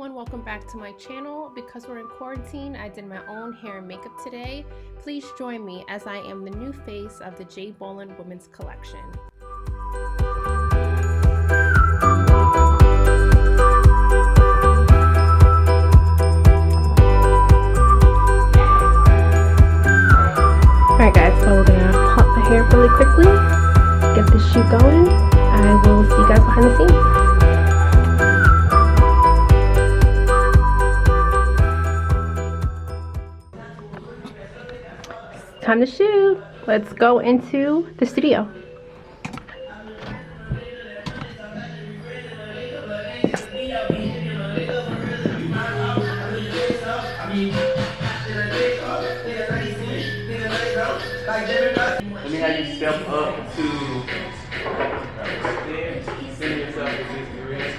everyone, welcome back to my channel. Because we're in quarantine, I did my own hair and makeup today. Please join me as I am the new face of the J Bolin women's collection. Alright guys, so we're gonna pop the hair really quickly, get the shoot going. I will see you guys behind the scenes. Time to shoot. Let's go into the studio. Let me have you step up to right there. Send yourself to this career.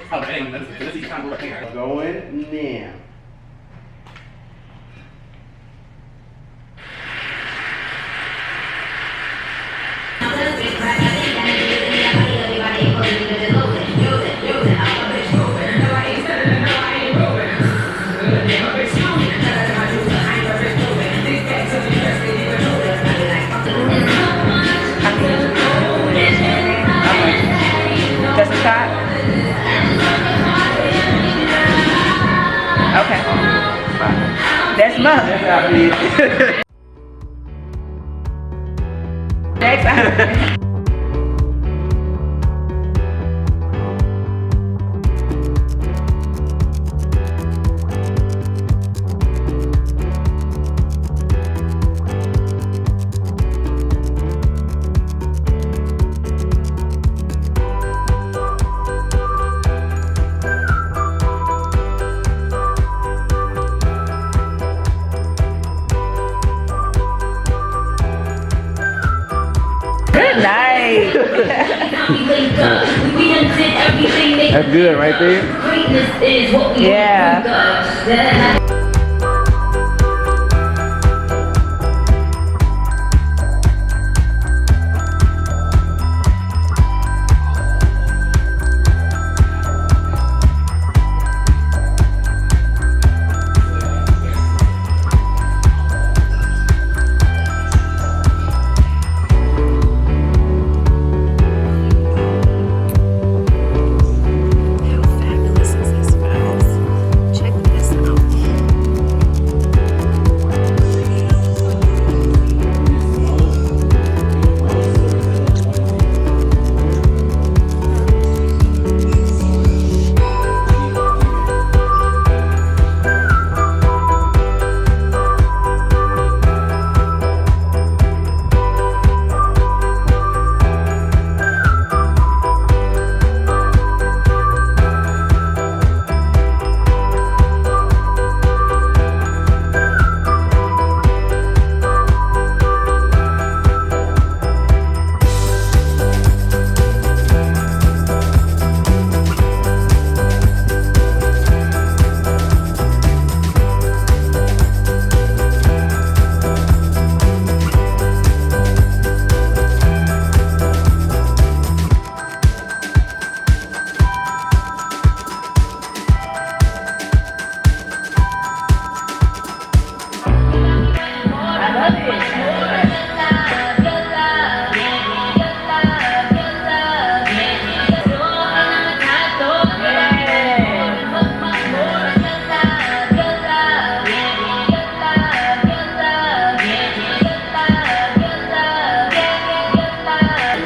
Oh, dang, let's see kind of right here. Going now. Just a shot? Okay. That's mother. Next. Nice. That's good right there. Yeah.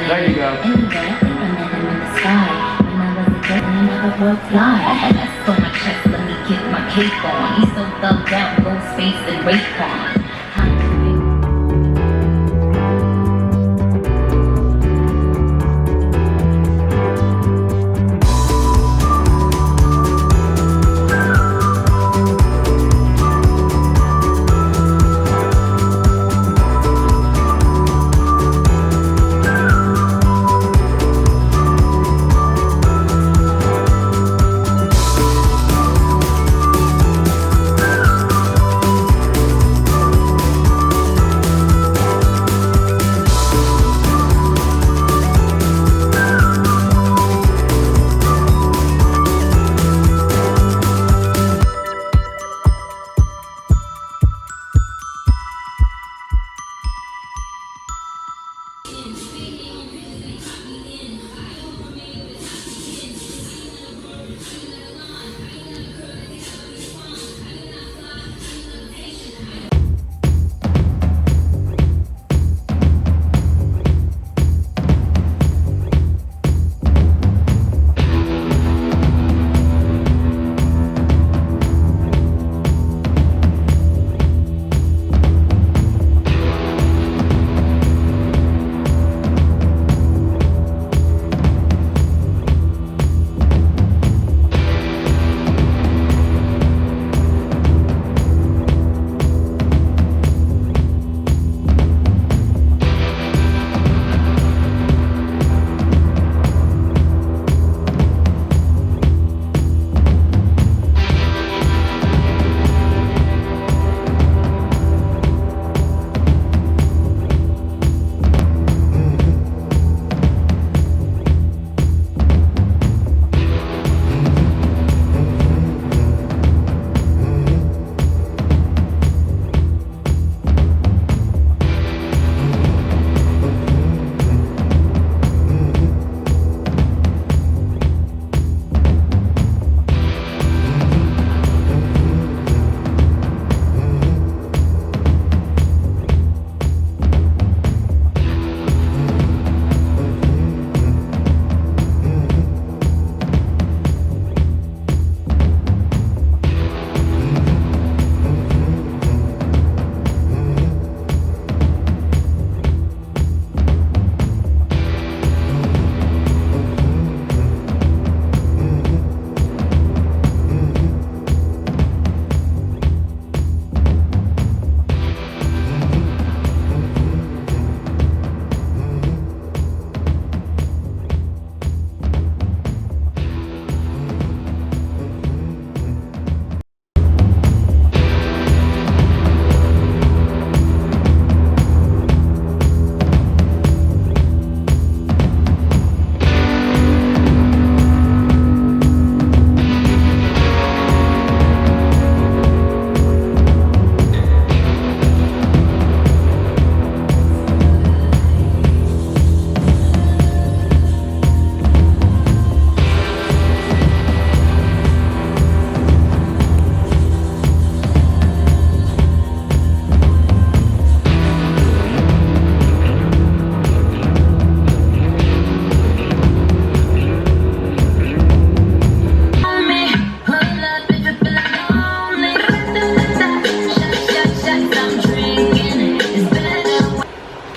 There you go. Fly. So my chest, let me get my cape on. He's so thugged out, go space and rape on.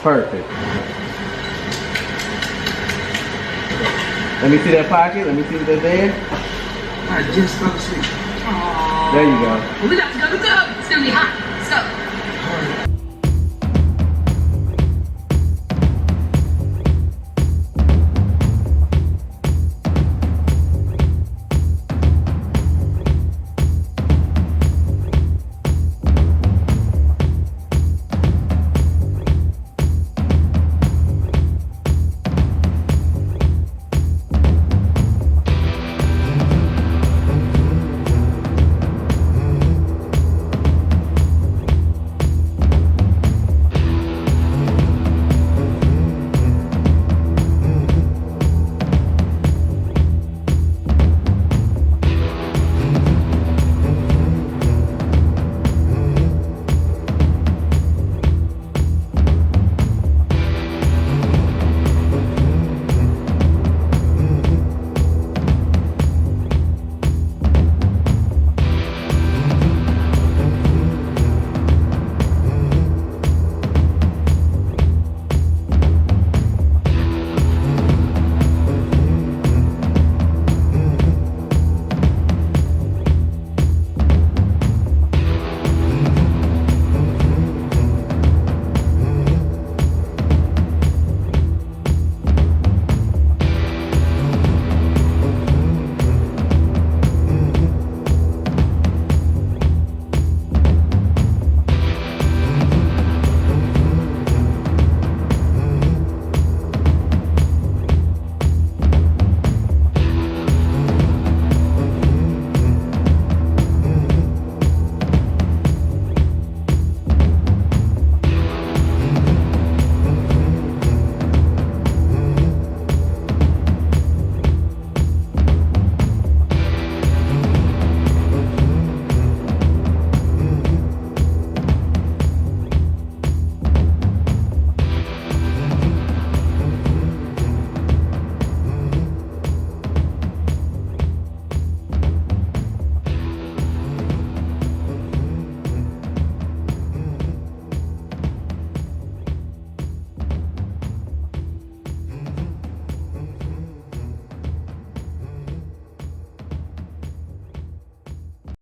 Perfect. Let me see that pocket. Let me see what that's in. I just fell asleep. There you go. We got to go.